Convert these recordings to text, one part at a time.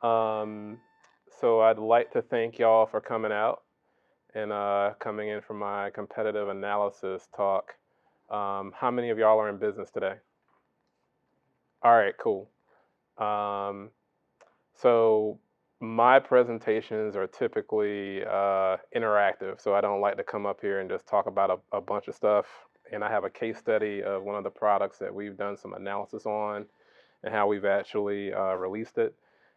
Um, so I'd like to thank y'all for coming out and coming in for my competitive analysis talk. How many of y'all are in business today? All right, cool. Um, so my presentations are typically interactive, so I don't like to come up here and just talk about a bunch of stuff. And I have a case study of one of the products that we've done some analysis on and how we've actually released it.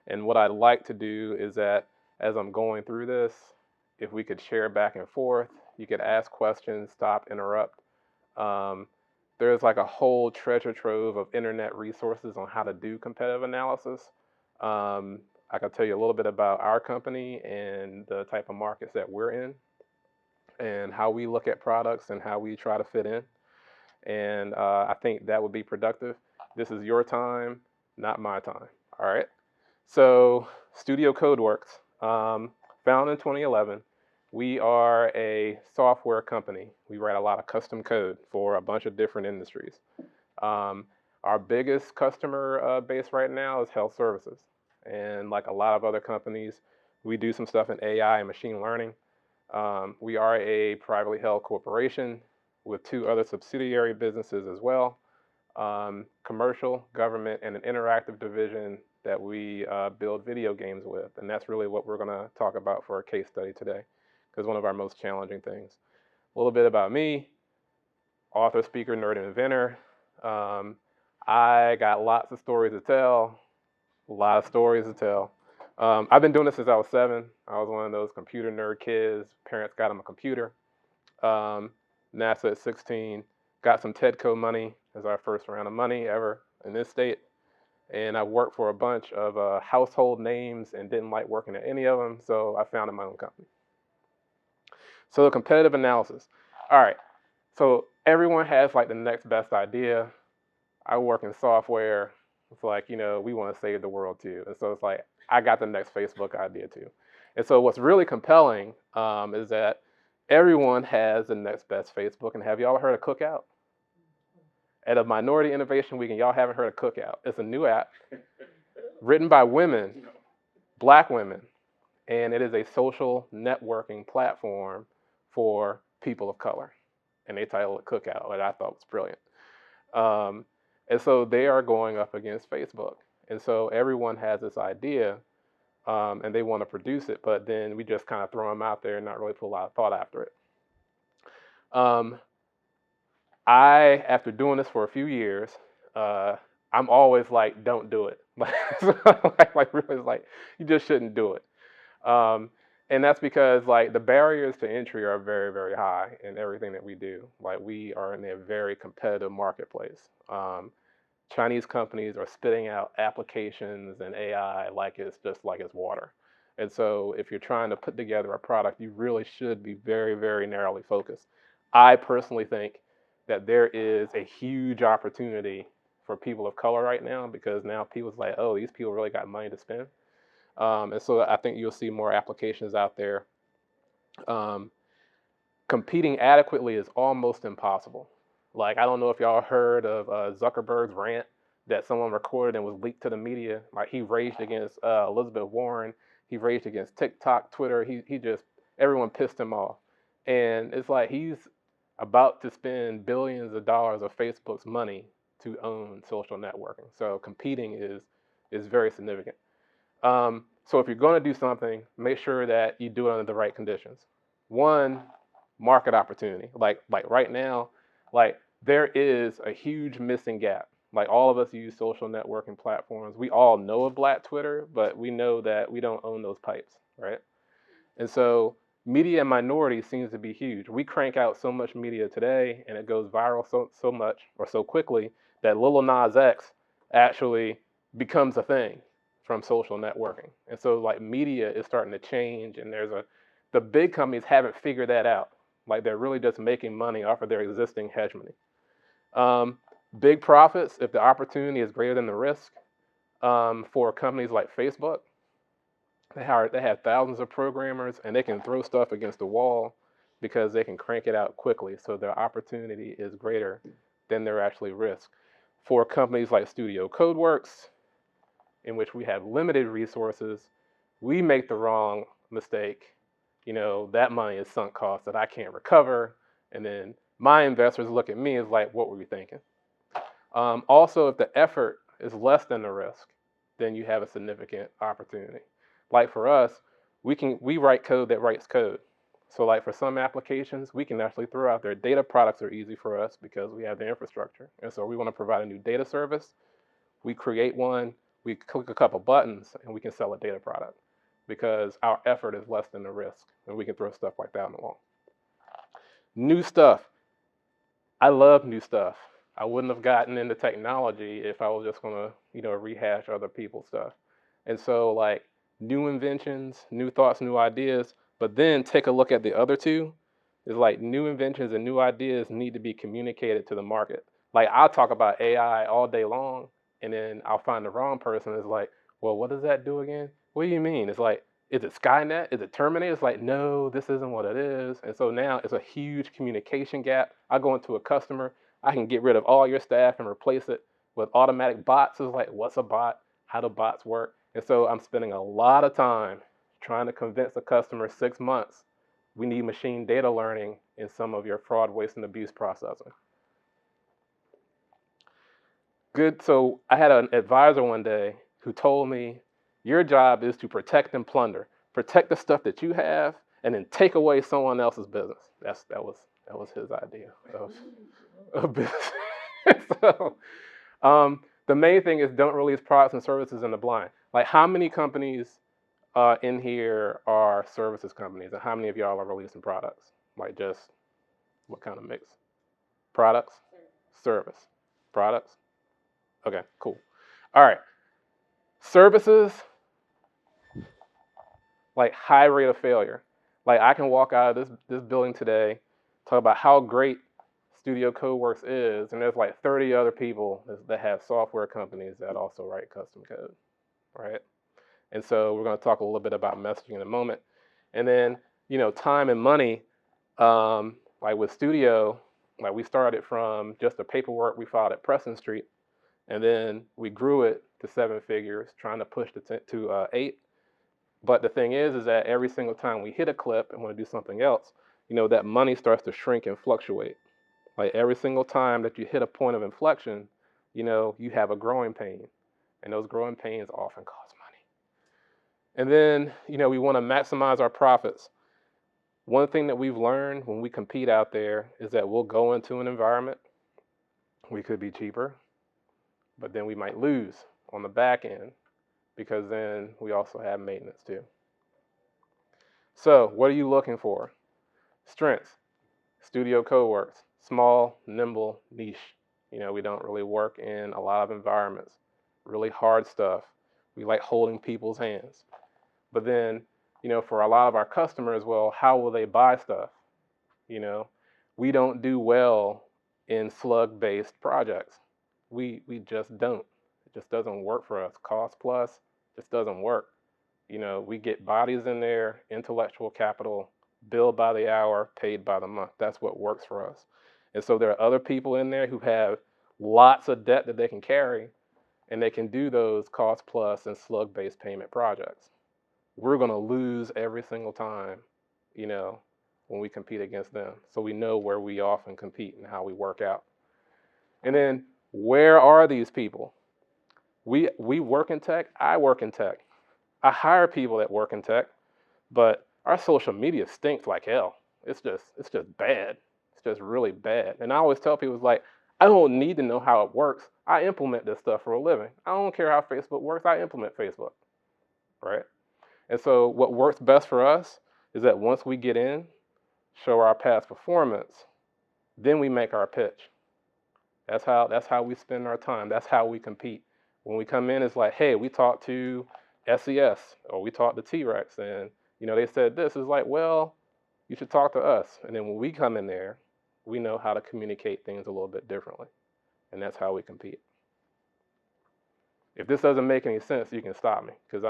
And what I'd like to do is that as I'm going through this, if we could share back and forth, you could ask questions, stop, interrupt. Um, there's like a whole treasure trove of internet resources on how to do competitive analysis. Um, I can tell you a little bit about our company and the type of markets that we're in and how we look at products and how we try to fit in. And I think that would be productive. This is your time, not my time. All right. So, Studio Codeworks, founded in 2011. We are a software company. We write a lot of custom code for a bunch of different industries. Um, our biggest customer base right now is health services. And like a lot of other companies, we do some stuff in AI and machine learning. We are a privately held corporation with two other subsidiary businesses as well, commercial, government, and an interactive division that we build video games with. And that's really what we're going to talk about for our case study today, because one of our most challenging things. A little bit about me: author, speaker, nerd, and inventor. Um, I got lots of stories to tell, a lot of stories to tell. I've been doing this since I was 7. I was one of those computer nerd kids. Parents got him a computer. Um, NASA at 16, got some TEDCO money as our first round of money ever in this state. And I worked for a bunch of household names and didn't like working at any of them, so I founded my own company. So competitive analysis. All right. So everyone has like the next best idea. I work in software. It's like, we want to save the world too. And so it's like, I got the next Facebook idea too. And so what's really compelling is that everyone has the next best Facebook. And have y'all heard of Cookout? At a Minority Innovation Week, and y'all haven't heard of Cookout. It's a new app written by women, black women, and it is a social networking platform for people of color. And they title it Cookout, which I thought was brilliant. Um, and so they are going up against Facebook. And so everyone has this idea and they want to produce it, but then we just kind of throw them out there and not really put a lot of thought after it. Um, after doing this for a few years, uh, I'm always like, don't do it. like really, like, you just shouldn't do it. Um, and that's because like the barriers to entry are very, very high in everything that we do. Like we are in a very competitive marketplace. Chinese companies are spitting out applications and AI like it's just like it's water. And so if you're trying to put together a product, you really should be very, very narrowly focused. I personally think that there is a huge opportunity for people of color right now because now people's like, oh, these people really got money to spend. And so I think you'll see more applications out there. Um, Competing adequately is almost impossible. Like, I don't know if y'all heard of Zuckerberg's rant that someone recorded and was leaked to the media. Like, he raged against Elizabeth Warren. He raged against TikTok, Twitter. He just, everyone pissed him off. And it's like he's about to spend billions of dollars of Facebook's money to own social networking. So competing is very significant. So if you're going to do something, make sure that you do it under the right conditions. One, market opportunity. Like right now, like there is a huge missing gap. Like all of us use social networking platforms. We all know of Black Twitter, but we know that we don't own those pipes, right? And so media minority seems to be huge. We crank out so much media today, and it goes viral so much or so quickly that Lil Nas X actually becomes a thing from social networking. And so like media is starting to change, and the big companies haven't figured that out. Like they're really just making money off of their existing hegemony. Um, Big profits if the opportunity is greater than the risk. For companies like Facebook, they have thousands of programmers and they can throw stuff against the wall because they can crank it out quickly. So their opportunity is greater than their actually risk. For companies like Studio Codeworks, in which we have limited resources, we make the wrong mistake, that money is sunk cost that I can't recover. And then my investors look at me as like, what were you thinking? Also, if the effort is less than the risk, then you have a significant opportunity. Like for us, we write code that writes code. So like for some applications, we can actually throw out there. Data products are easy for us because we have the infrastructure. And so we want to provide a new data service. We create one, we click a couple buttons, and we can sell a data product because our effort is less than the risk, and we can throw stuff like that on the wall. New stuff. I love new stuff. I wouldn't have gotten into technology if I was just going to, rehash other people's stuff. And so, like, new inventions, new thoughts, new ideas, but then take a look at the other two. Is like new inventions and new ideas need to be communicated to the market. Like, I'll talk about AI all day long, and then I'll find the wrong person. It's like, well, what does that do again? What do you mean? It's like, is it Skynet? Is it Terminator? It's like, no, this isn't what it is. And so now it's a huge communication gap. I go into a customer, I can get rid of all your staff and replace it with automatic bots. It's like, what's a bot? How do bots work? And so I'm spending a lot of time trying to convince a customer 6 months we need machine data learning in some of your fraud, waste, and abuse processing. Good. So I had an advisor one day who told me, your job is to protect and plunder. Protect the stuff that you have, and then take away someone else's business. That was his idea of business. So the main thing is don't release products and services in the blind. Like, how many companies in here are services companies, and how many of y'all are releasing products? Like, just what kind of mix? Products, service, products. Okay, cool. All right. Services, like, high rate of failure. Like, I can walk out of this building today, talk about how great Studio CodeWorks is, and there's like 30 other people that have software companies that also write custom code, right? And so we're going to talk a little bit about messaging in a moment. And then, time and money, like with Studio, like we started from just the paperwork we filed at Preston Street, and then we grew it to 7 figures, trying to push to 8. But the thing is that every single time we hit a clip and want to do something else, that money starts to shrink and fluctuate. Like every single time that you hit a point of inflection, you have a growing pain, and those growing pains often cost money. And then, we want to maximize our profits. One thing that we've learned when we compete out there is that we'll go into an environment, we could be cheaper, but then we might lose on the back end because then we also have maintenance too. So, what are you looking for? Strengths. Studio CodeWorks. Small, nimble, niche. We don't really work in a lot of environments. Really hard stuff. We like holding people's hands. But then, for a lot of our customers, well, how will they buy stuff? We don't do well in slug-based projects. We just don't. It just doesn't work for us. Cost plus just doesn't work. We get bodies in there, intellectual capital, billed by the hour, paid by the month. That's what works for us. And so there are other people in there who have lots of debt that they can carry, and they can do those cost plus and slug-based payment projects. We're going to lose every single time, when we compete against them. So we know where we often compete and how we work out. And then, where are these people? We work in tech. I work in tech. I hire people that work in tech, but our social media stinks like hell. It's just bad. It's just really bad. And I always tell people, it's like, I don't need to know how it works. I implement this stuff for a living. I don't care how Facebook works. I implement Facebook, right? And so what works best for us is that once we get in, show our past performance, then we make our pitch. That's how we spend our time. That's how we compete. When we come in, it's like, hey, we talked to SES or we talked to T-Rex, and they said this. Is like, well, you should talk to us. And then when we come in there, we know how to communicate things a little bit differently, and that's how we compete. If this doesn't make any sense, you can stop me, because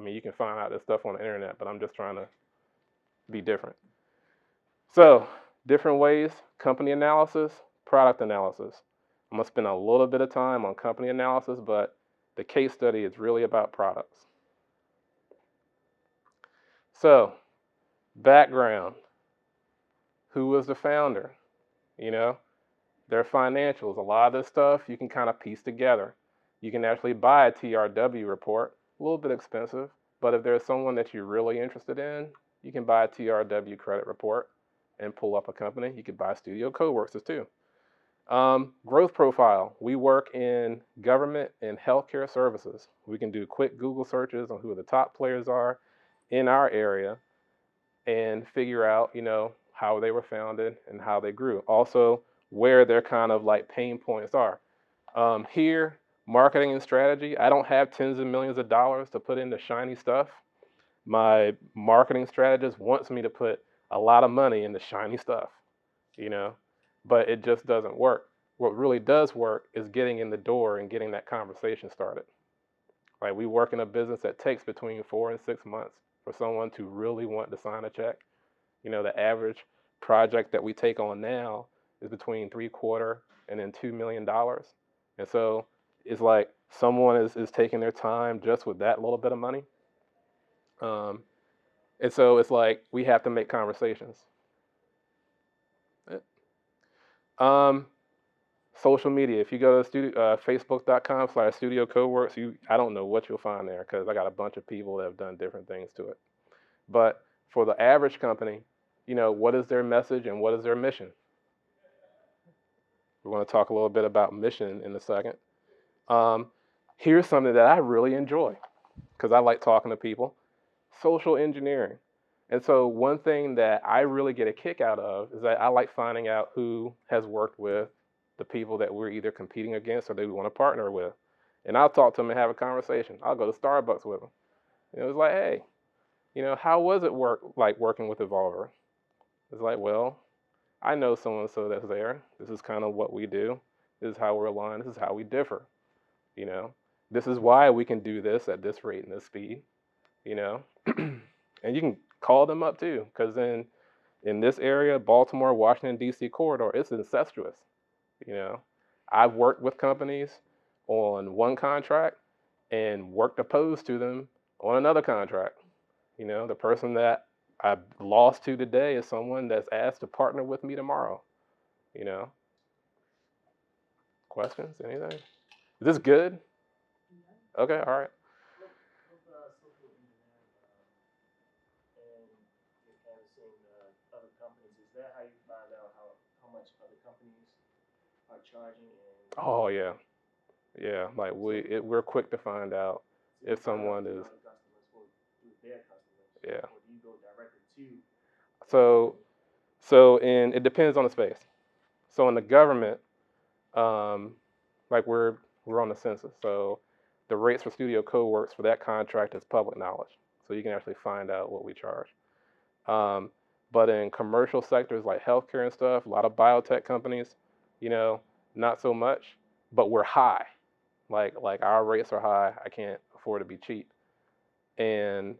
you can find out this stuff on the internet, but I'm just trying to be different. So, different ways: company analysis, product analysis. I'm going to spend a little bit of time on company analysis, but The case study is really about products. So, background. Who was the founder? You know, their financials. A lot of this stuff you can kind of piece together. You can actually buy a TRW report, a little bit expensive, but if there's someone that you're really interested in, you can buy a TRW credit report and pull up a company. You could buy Studio Coworks too. Growth profile. We work in government and healthcare services. We can do quick Google searches on who the top players are in our area and figure out, how they were founded and how they grew. Also, where their kind of like pain points are. Here, marketing and strategy. I don't have tens of millions of dollars to put into shiny stuff. My marketing strategist wants me to put a lot of money into shiny stuff, but it just doesn't work. What really does work is getting in the door and getting that conversation started. Like, we work in a business that takes between 4 and 6 months for someone to really want to sign a check. The average project that we take on now is between 3/4 and then $2 million. And so it's like someone is taking their time just with that little bit of money. And so it's like we have to make conversations. Social media. If you go to facebook.com/Studio Coworks, I don't know what you'll find there because I got a bunch of people that have done different things to it. But for the average company, what is their message and what is their mission? We're going to talk a little bit about mission in a second. Here's something that I really enjoy because I like talking to people. Social engineering. And so one thing that I really get a kick out of is that I like finding out who has worked with the people that we're either competing against or that we want to partner with. And I'll talk to them and have a conversation. I'll go to Starbucks with them. It was like, hey, how was it working with Evolver? It's like, well, I know so-and-so that's there. This is kind of what we do. This is how we're aligned. This is how we differ. This is why we can do this at this rate and this speed. And you can call them up too, because in this area, Baltimore, Washington, D.C. corridor, it's incestuous. I've worked with companies on one contract and worked opposed to them on another contract. The person that I lost to today is someone that's asked to partner with me tomorrow. Questions? Anything? Is this good? Okay, all right. Oh yeah, yeah. Like we're quick to find out if someone is. Yeah. It depends on the space. So in the government, like we're on the census, so the rates for Studio Coworks for that contract is public knowledge, so you can actually find out what we charge. But in commercial sectors like healthcare and stuff, a lot of biotech companies, not so much, but we're high. Like our rates are high. I can't afford to be cheap. And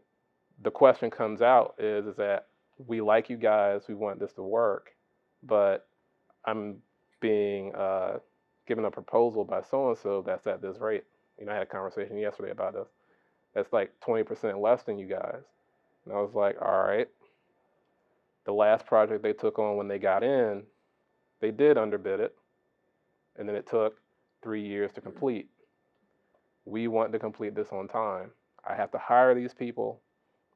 the question comes out is that we like you guys, we want this to work, but I'm being given a proposal by so-and-so that's at this rate. I had a conversation yesterday about this. That's like 20% less than you guys. And I was like, all right. The last project they took on when they got in, they did underbid it. And then it took 3 years to complete. We want to complete this on time. I have to hire these people.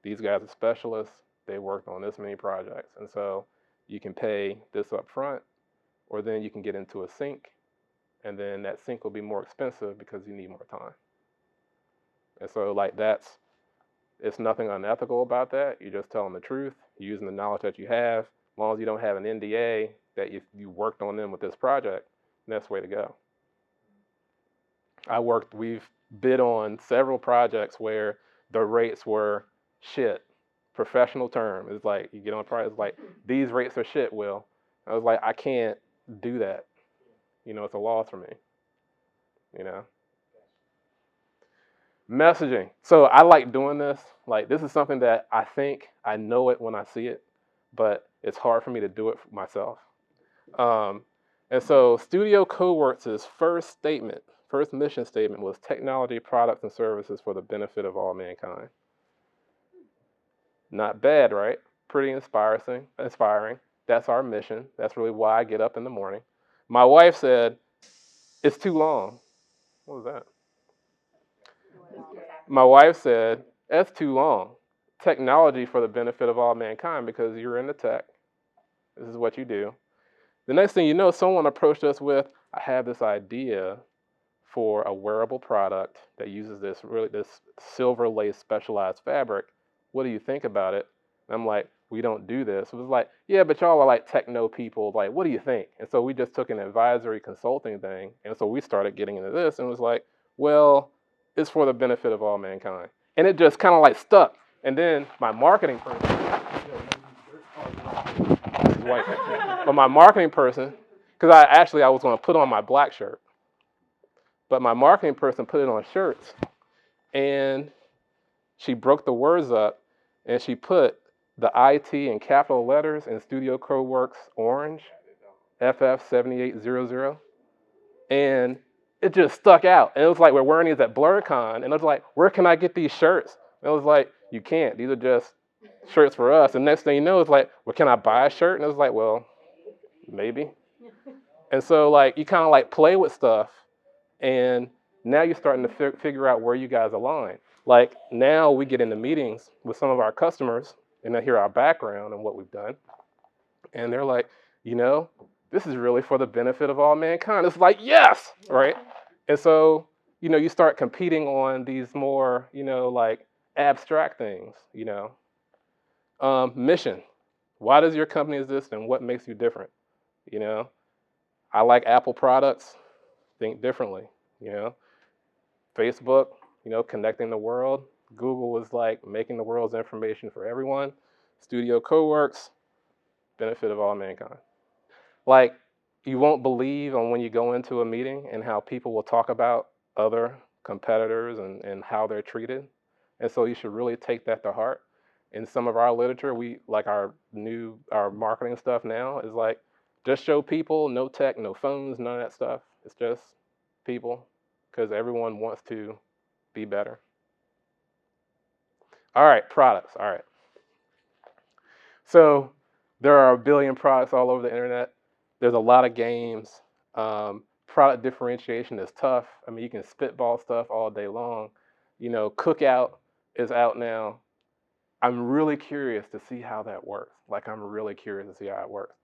These guys are specialists. They worked on this many projects. And so you can pay this up front, or then you can get into a sync, and then that sync will be more expensive because you need more time. And so it's nothing unethical about that. You're just telling the truth, using the knowledge that you have. As long as you don't have an NDA that you worked on them with this project, that's the way to go. We've bid on several projects where the rates were shit. Professional term. It's like you get on a project, it's like, these rates are shit, Will. I was like, I can't do that. It's a loss for me. Messaging. So I like doing this. Like, this is something that I think I know it when I see it, but it's hard for me to do it myself. And so Studio Coworks' first statement First mission statement was technology, products, and services for the benefit of all mankind. Not bad, right? Pretty inspiring. Inspiring. That's our mission. That's really why I get up in the morning. My wife said, it's too long. What was that? My wife said, that's too long. Technology for the benefit of all mankind, because you're in the tech. This is what you do. The next thing you know, someone approached us with, I have this idea for a wearable product that uses this silver lace specialized fabric. What do you think about it? And I'm like, we don't do this. It was like, yeah, but y'all are like techno people. Like, what do you think? And so we just took an advisory consulting thing. And so we started getting into this and it was like, well, it's for the benefit of all mankind. And it just kind of like stuck. And then my marketing person, white, but my marketing person, because I was going to put on my black shirt, but my marketing person put it on shirts, and she broke the words up, and she put the IT in capital letters in Studio CodeWorks orange, FF7800, and it just stuck out. And it was like, we're wearing these at BlurCon, and it was like, where can I get these shirts? And it was like, you can't. These are just shirts for us. And next thing you know, it's like, well, can I buy a shirt? And it was like, well, maybe. And so like you kind of like play with stuff, and now you're starting to figure out where you guys align. Like now we get into meetings with some of our customers and they hear our background and what we've done. And they're like, this is really for the benefit of all mankind. It's like, yes, right? And so, you start competing on these more, like abstract things, Mission. Why does your company exist and what makes you different? I like Apple products, think differently, Facebook, connecting the world. Google is like making the world's information for everyone. Studio CodeWorks, benefit of all mankind. Like, you won't believe on when you go into a meeting and how people will talk about other competitors and how they're treated. And so you should really take that to heart. In some of our literature, we like our marketing stuff now is like, just show people, no tech, no phones, none of that stuff. It's just people, because everyone wants to be better. All right, products. All right. So there are a billion products all over the internet. There's a lot of games. Product differentiation is tough. I mean, you can spitball stuff all day long. Cookout is out now. I'm really curious to see how that works. Like, I'm really curious to see how it works.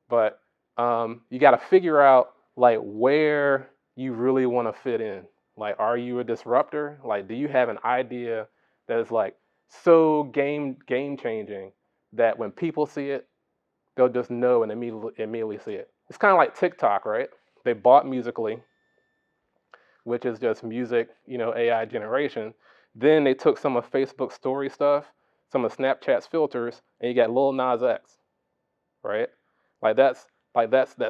But you got to figure out like where you really want to fit in. Like, are you a disruptor? Like, do you have an idea that is like so game changing that when people see it, they'll just know and immediately see it. It's kind of like TikTok, right? They bought Musical.ly, which is just music, AI generation. Then they took some of Facebook's story stuff, some of Snapchat's filters, and you got Lil Nas X, right? That's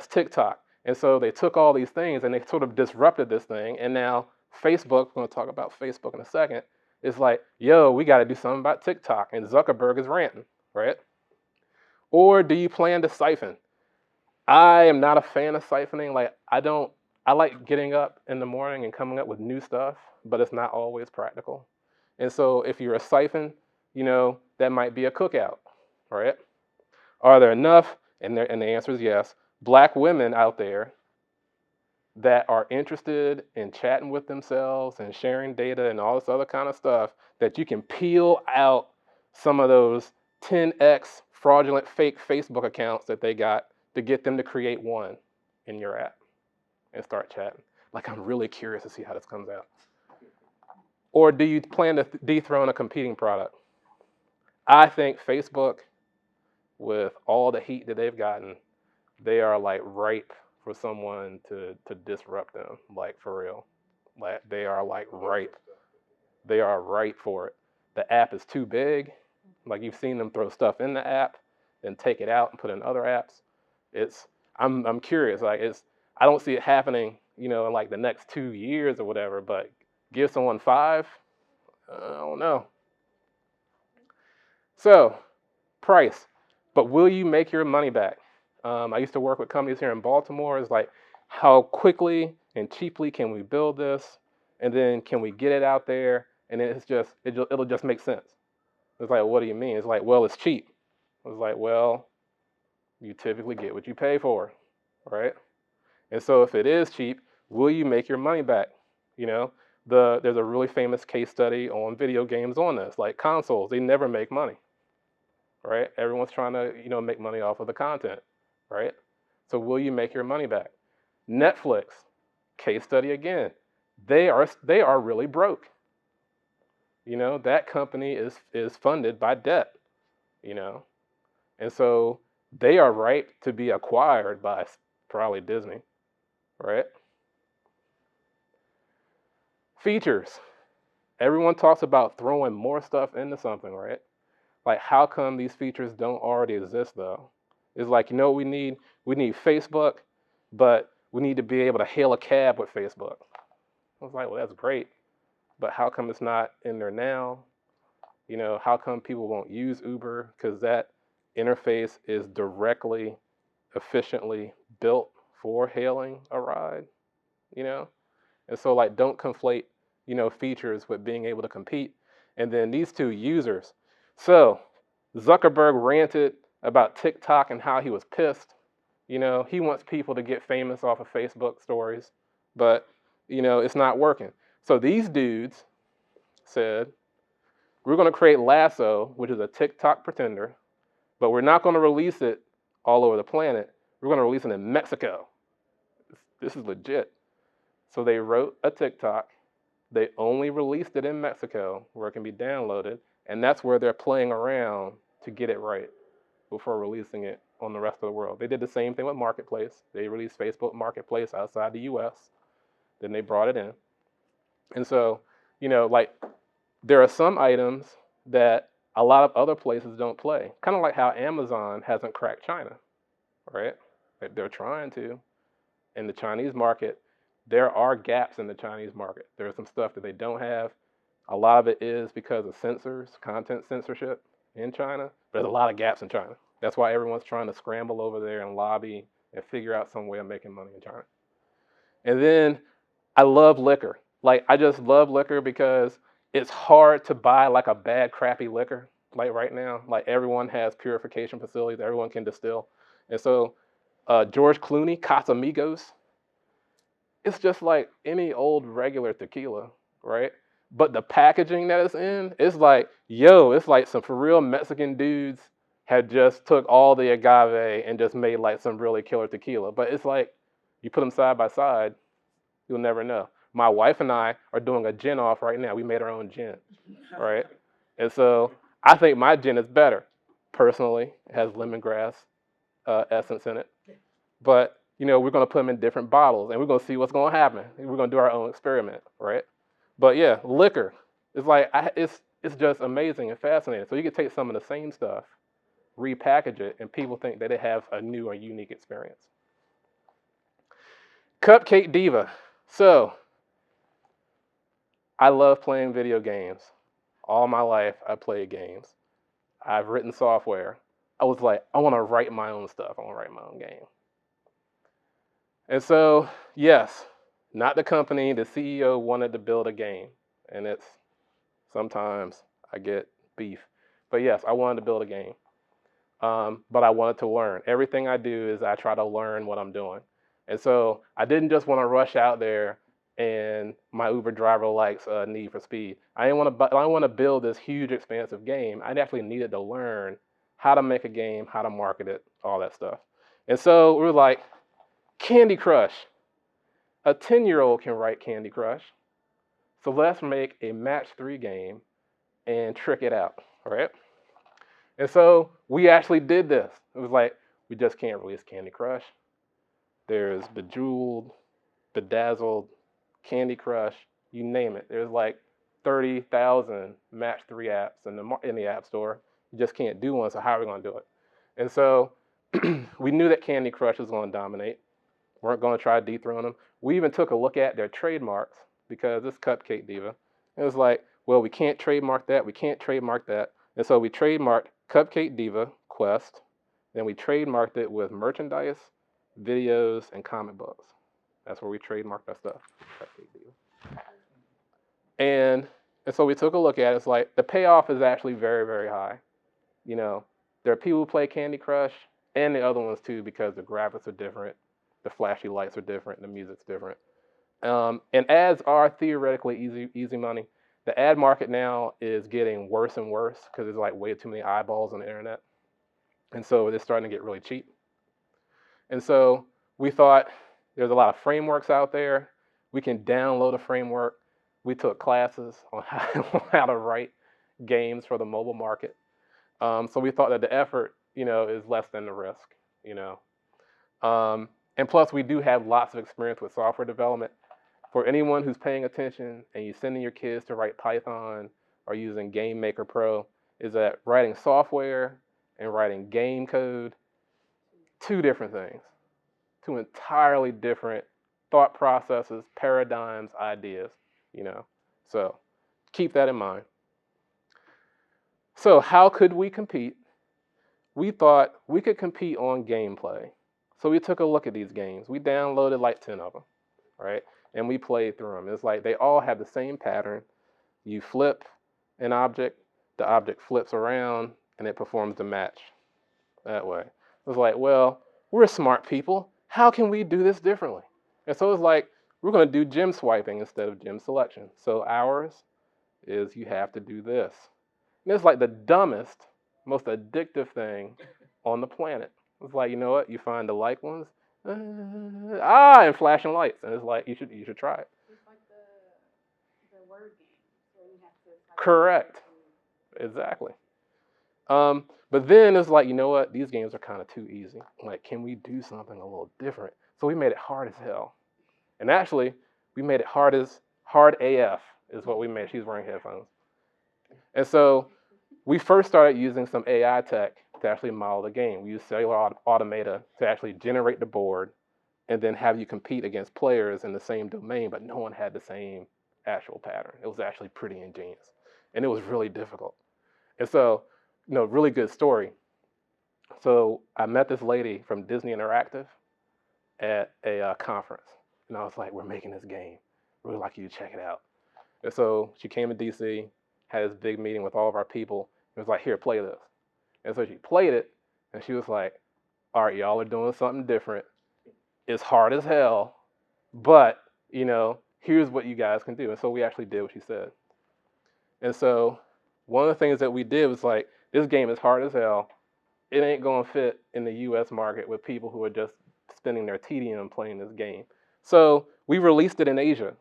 TikTok. And so they took all these things and they sort of disrupted this thing. And now Facebook, we're going to talk about Facebook in a second, is like, yo, we got to do something about TikTok. And Zuckerberg is ranting, right? Or do you plan to siphon? I am not a fan of siphoning. Like, I like getting up in the morning and coming up with new stuff, but it's not always practical. And so if you're a siphon, that might be a cookout, right? Are there enough, and the answer is yes, Black women out there that are interested in chatting with themselves and sharing data and all this other kind of stuff that you can peel out some of those 10x fraudulent fake Facebook accounts that they got to get them to create one in your app and start chatting? Like, I'm really curious to see how this comes out. Or do you plan to dethrone a competing product? I think Facebook, with all the heat that they've gotten, they are like ripe for someone to disrupt them, like for real. Like, they are like ripe. They are ripe for it. The app is too big. Like, you've seen them throw stuff in the app, then take it out and put in other apps. I'm curious. Like, I don't see it happening, in like the next 2 years or whatever. But give someone 5, I don't know. So, price. But will you make your money back? I used to work with companies here in Baltimore. It's like, how quickly and cheaply can we build this, and then can we get it out there, and then it'll just make sense. It's like, what do you mean? It's like, well, it's cheap. It's like, well, you typically get what you pay for, right? And so if it is cheap, will you make your money back? You know, there's a really famous case study on video games on this, like consoles, they never make money, right? Everyone's trying to, make money off of the content, right? So will you make your money back? Netflix, case study again. They are really broke. That company is funded by debt, and so they are ripe to be acquired by probably Disney, right? Features. Everyone talks about throwing more stuff into something, right? Like, how come these features don't already exist though? It's like, we need? We need Facebook, but we need to be able to hail a cab with Facebook. I was like, well, that's great, but how come it's not in there now? How come people won't use Uber? Because that interface is directly, efficiently built for hailing a ride, And so, like, don't conflate, features with being able to compete. And then these two, users. So Zuckerberg ranted about TikTok and how he was pissed. He wants people to get famous off of Facebook stories, but, it's not working. So these dudes said, we're going to create Lasso, which is a TikTok pretender, but we're not going to release it all over the planet. We're going to release it in Mexico. This is legit. So they wrote a TikTok. They only released it in Mexico where it can be downloaded, and that's where they're playing around to get it right before releasing it on the rest of the world. They did the same thing with Marketplace. They released Facebook Marketplace outside the US. Then they brought it in. And so, like, there are some items that a lot of other places don't play. Kind of like how Amazon hasn't cracked China, right? They're trying to. In the Chinese market, there are gaps in the Chinese market. There's some stuff that they don't have. A lot of it is because of censors, content censorship in China. But there's a lot of gaps in China. That's why everyone's trying to scramble over there and lobby and figure out some way of making money in China. And then I love liquor. Like, I just love liquor because it's hard to buy like a bad, crappy liquor. Like right now, like everyone has purification facilities, everyone can distill. And so George Clooney, Casamigos, it's just like any old regular tequila, right? But the packaging that it's in, it's like, it's like some for real Mexican dudes had just took all the agave and just made like some really killer tequila. But it's like, you put them side by side, you'll never know. My wife and I are doing a gin off right now. We made our own gin, right? And so I think my gin is better. Personally, it has lemongrass essence in it. But, we're going to put them in different bottles, and we're going to see what's going to happen. We're going to do our own experiment, right? But yeah, liquor. It's like, it's just amazing and fascinating. So you can take some of the same stuff, repackage it, and people think that they have a new or unique experience. Cupcake Diva. So I love playing video games. All my life, I played games. I've written software. I was like, I want to write my own stuff. I want to write my own game. And so, yes, not the company. The CEO wanted to build a game. And sometimes I get beef. But yes, I wanted to build a game. But I wanted to learn. Everything I do is I try to learn what I'm doing. And so I didn't just want to rush out there and my Uber driver likes Need for Speed. I didn't want to build this huge, expansive game. I actually needed to learn how to make a game, how to market it, all that stuff. And so we were like, Candy Crush. A 10-year-old can write Candy Crush. So let's make a match 3 game and trick it out, right? And so we actually did this. It was like, we just can't release Candy Crush. There's Bejeweled, Bedazzled, Candy Crush, you name it. There's like 30,000 match 3 apps in the App Store. You just can't do one, so how are we going to do it? And so we knew that Candy Crush was going to dominate. We weren't going to try to dethrone them. We even took a look at their trademarks because it's Cupcake Diva. It was like, well, we can't trademark that. We can't trademark that. And so we trademarked Cupcake Diva Quest. Then we trademarked it with merchandise, videos, and comic books. That's where we trademarked our stuff. And and so we took a look at it. It's like the payoff is actually very, very high. You know, there are people who play Candy Crush and the other ones too because the graphics are different, the flashy lights are different, the music's different. And ads are theoretically easy money. The ad market now is getting worse and worse because there's like way too many eyeballs on the internet, and so it's starting to get really cheap. And so we thought there's a lot of frameworks out there. We can download a framework. We took classes on how to write games for the mobile market. So we thought that the effort, is less than the risk, you know. And plus, we do have lots of experience with software development. For anyone who's paying attention and you're sending your kids to write Python or using Game Maker Pro, is that writing software and writing game code, two different things, two entirely different thought processes, paradigms, ideas, you know. So keep that in mind. So how could we compete? We thought we could compete on gameplay. So we took a look at these games. We downloaded like 10 of them, right? And we played through them. It's like they all have the same pattern. You flip an object, the object flips around, and it performs the match that way. It was like, well, we're smart people. How can we do this differently? And so it's like, we're going to do gem swiping instead of gem selection. So ours is you have to do this. And it's like the dumbest, most addictive thing on the planet. It's like, you know what? You find the like ones, and flashing lights, and it's like you should try it. It's like the word game, where you have to type Correct. Exactly. But then it's like, you know what? These games are kind of too easy. Like, can we do something a little different? So we made it hard as hell. And actually, we made it hard AF is what we made. She's wearing headphones. And so we first started using some AI tech to actually model the game. We used cellular automata to actually generate the board and then have you compete against players in the same domain, but no one had the same actual pattern. It was actually pretty ingenious. And it was really difficult. And so, really good story. So I met this lady from Disney Interactive at a conference. And I was like, we're making this game. Really like you to check it out. And so she came to DC, had this big meeting with all of our people, and was like, here, play this. And so she played it, and she was like, all right, y'all are doing something different. It's hard as hell, but, here's what you guys can do. And so we actually did what she said. And so one of the things that we did was like, this game is hard as hell. It ain't gonna fit in the US market with people who are just spending their tedium playing this game. So we released it in Asia.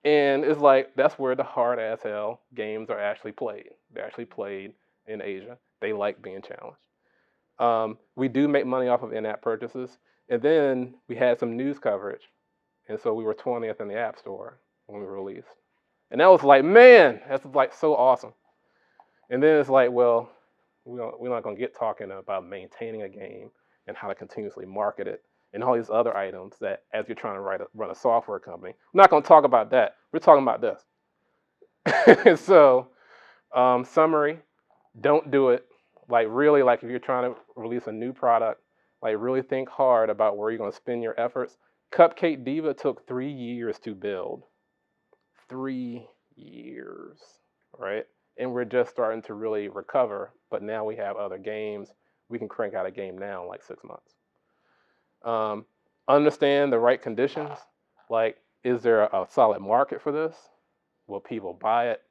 And it's like, that's where the hard as hell games are actually played. They're actually played in Asia. They like being challenged. We do make money off of in-app purchases. And then we had some news coverage. And so we were 20th in the App Store when we released. And that was like, man, that's like so awesome. And then it's like, well, we're not going to get talking about maintaining a game and how to continuously market it and all these other items that as you're trying to run a software company. We're not going to talk about that. We're talking about this. So, summary, don't do it. Like really, like if you're trying to release a new product, like really think hard about where you're going to spend your efforts. Cupcake Diva took 3 years to build. 3 years, right? And we're just starting to really recover, but now we have other games. We can crank out a game now in like 6 months. Understand the right conditions. Like, is there a solid market for this? Will people buy it?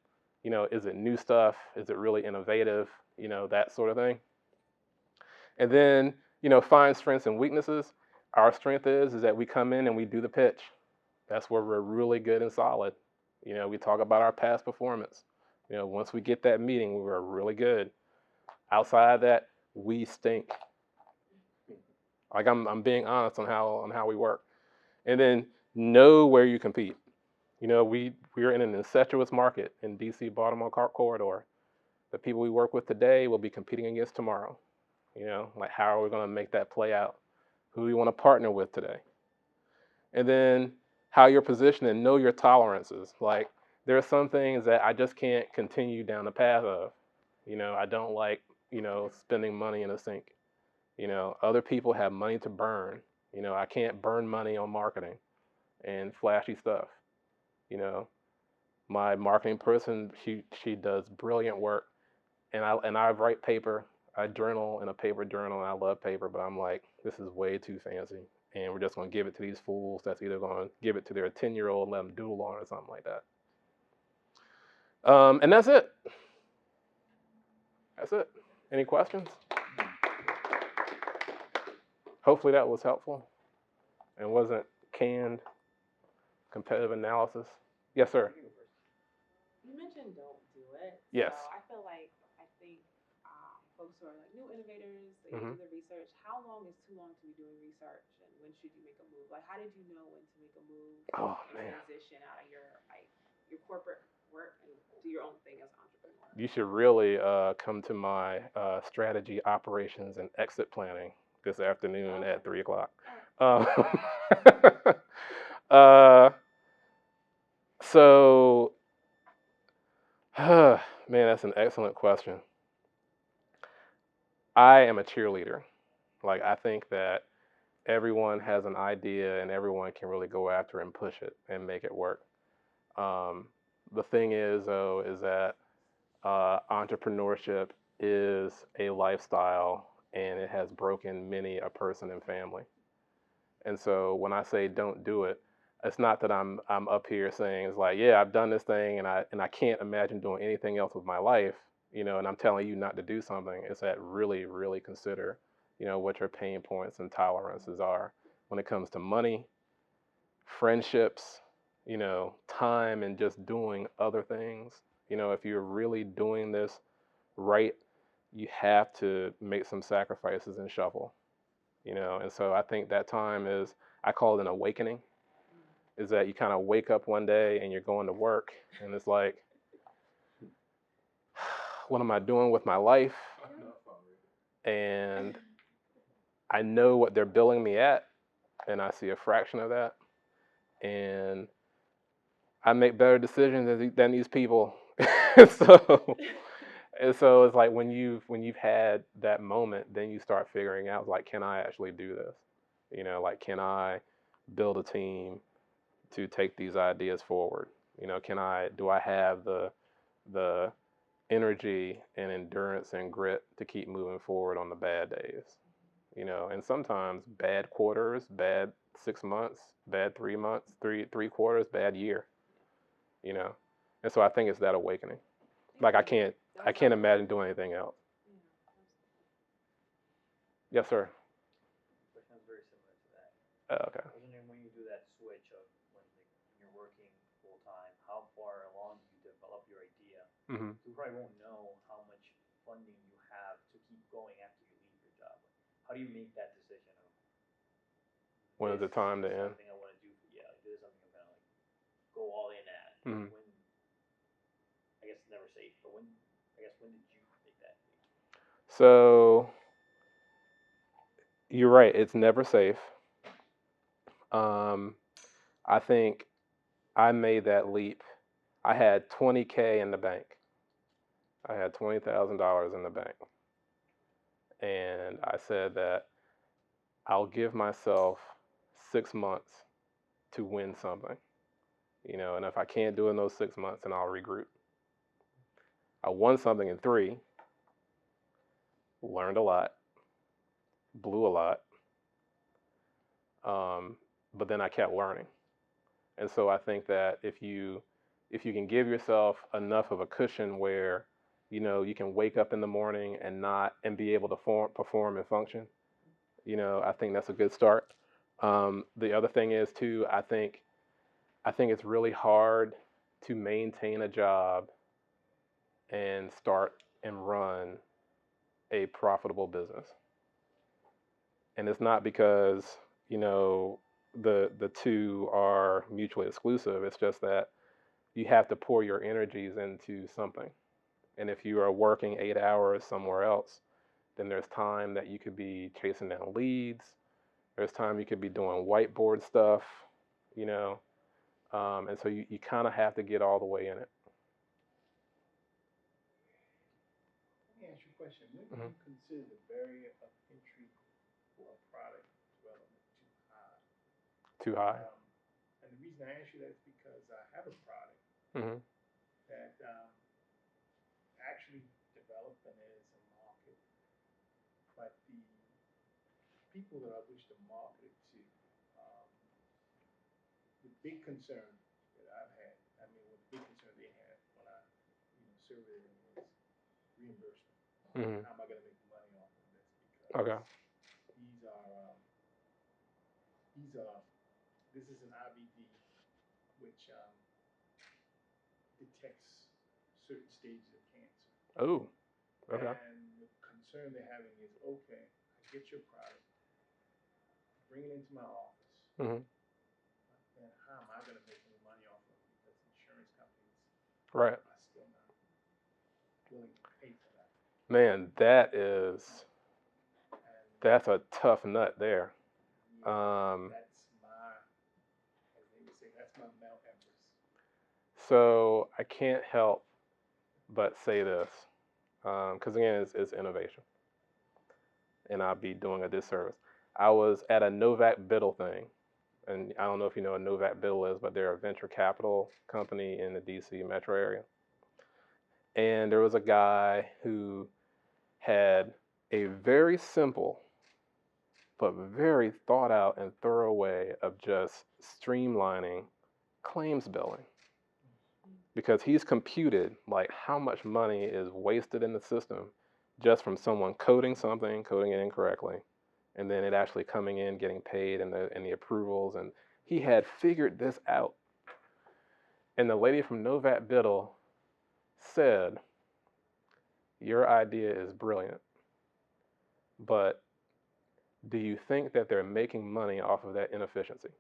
Is it new stuff? Is it really innovative? That sort of thing. And then, find strengths and weaknesses. Our strength is that we come in and we do the pitch. That's where we're really good and solid. We talk about our past performance. Once we get that meeting, we're really good. Outside of that, we stink. Like I'm being honest on how we work. And then know where you compete. We're in an incestuous market in DC Baltimore corridor. The people we work with today will be competing against tomorrow. Like how are we going to make that play out? Who do we want to partner with today? And then how you're positioned and know your tolerances. Like there are some things that I just can't continue down the path of. I don't like, spending money in a sink. Other people have money to burn. I can't burn money on marketing. and flashy stuff. You know, my marketing person, she does brilliant work, and I write paper. I journal in a paper journal, and I love paper, but I'm like, this is way too fancy, and we're just gonna give it to these fools that's either gonna give it to their 10-year-old and let them doodle on it or something like that. And that's it. That's it. Any questions? Hopefully that was helpful and wasn't canned competitive analysis. Yes, sir. You mentioned don't do it. Yes. So I feel like I think folks who are like new innovators, they Mhm. do the research. How long is too long to be doing research, and when should you make a move? Like, how did you know when to make a move Oh and man, transition out of your corporate work and do your own thing as an entrepreneur? you should really come to my strategy, operations, and exit planning this afternoon at 3 o'clock. All right. Uh, so, man, that's an excellent question. I am a cheerleader. Like, I think that everyone has an idea and everyone can really go after and push it and make it work. Um, the thing is, though, is that entrepreneurship is a lifestyle and it has broken many a person and family. And so when I say don't do it, it's not that I'm up here saying it's like, yeah, I've done this thing and I can't imagine doing anything else with my life, and I'm telling you not to do something. It's that really, really consider, what your pain points and tolerances are when it comes to money, friendships, time and just doing other things. If you're really doing this right, you have to make some sacrifices and shuffle, and so I think that time is, I call it an awakening, is that you kind of wake up one day and you're going to work and it's like, what am I doing with my life? And I know what they're billing me at, and I see a fraction of that, and I make better decisions than these people. so and so it's like when you've had that moment, then you start figuring out, like, can I actually do this? Like, can I build a team to take these ideas forward? Do I have the energy and endurance and grit to keep moving forward on the bad days? And sometimes bad quarters, bad 6 months, bad 3 months, three quarters, bad year. you know. And so I think it's that awakening. Like I can't imagine doing anything else. Yes, sir. Question is very similar to that. Okay. I was wondering when you do that switch of when you're working full time, how far along you develop your idea. Hmm. You probably won't know how much funding you have to keep going after you leave your job. How do you make that decision of When is this the time to is end? something I want to do? Yeah, this is something I'm gonna go all in at. Mhm. When I guess it's never safe, but when did you make that leap? So you're right. It's never safe. Um, I think I made that leap. I had 20K in the bank. I had $20,000 in the bank, and I said that I'll give myself 6 months to win something. And if I can't do it in those 6 months, then I'll regroup. I won something in 3, learned a lot, blew a lot, but then I kept learning. And so I think that if you can give yourself enough of a cushion where you can wake up in the morning and be able to perform and function, I think that's a good start. The other thing is too, I think it's really hard to maintain a job and start and run a profitable business. And it's not because the two are mutually exclusive. It's just that you have to pour your energies into something. And if you are working 8 hours somewhere else, then there's time that you could be chasing down leads. There's time you could be doing whiteboard stuff, you know. And so you kind of have to get all the way in it. Let me ask you a question. When do Mhm. you consider the barrier of entry for a product development too high? Too high. And the reason I ask you that is because I have a product Mm-hmm. that actually developed and is a market, but the people that I wish to market it to, um, the big concern that I've had, I mean, well, the big concern they had when I, surveyed them was reimbursement. Mm-hmm. How am I gonna make money off of this? Okay. Because these are, these are, this is an IVD which detects certain stages of cancer. Oh. Okay. And the concern they're having is, okay, I get your product, bring it into my office, Mm-hmm. then how am I gonna make any money off of it? Because insurance companies Right. are still not willing to pay for that. Man, And that's a tough nut there. yeah, Um, that's my, as they would say, that's my Mount Everest. so I can't help but say this, because again, it's innovation, and I'll be doing a disservice. I was at a Novak Biddle thing, and I don't know if you know what Novak Biddle is, but they're a venture capital company in the DC metro area. And there was a guy who had a very simple but very thought out and thorough way of just streamlining claims billing, because he's computed like how much money is wasted in the system just from someone coding something, coding it incorrectly, and then it actually coming in, getting paid, and the approvals, and he had figured this out. And the lady from Novat Biddle said, "Your idea is brilliant, but do you think that they're making money off of that inefficiency?"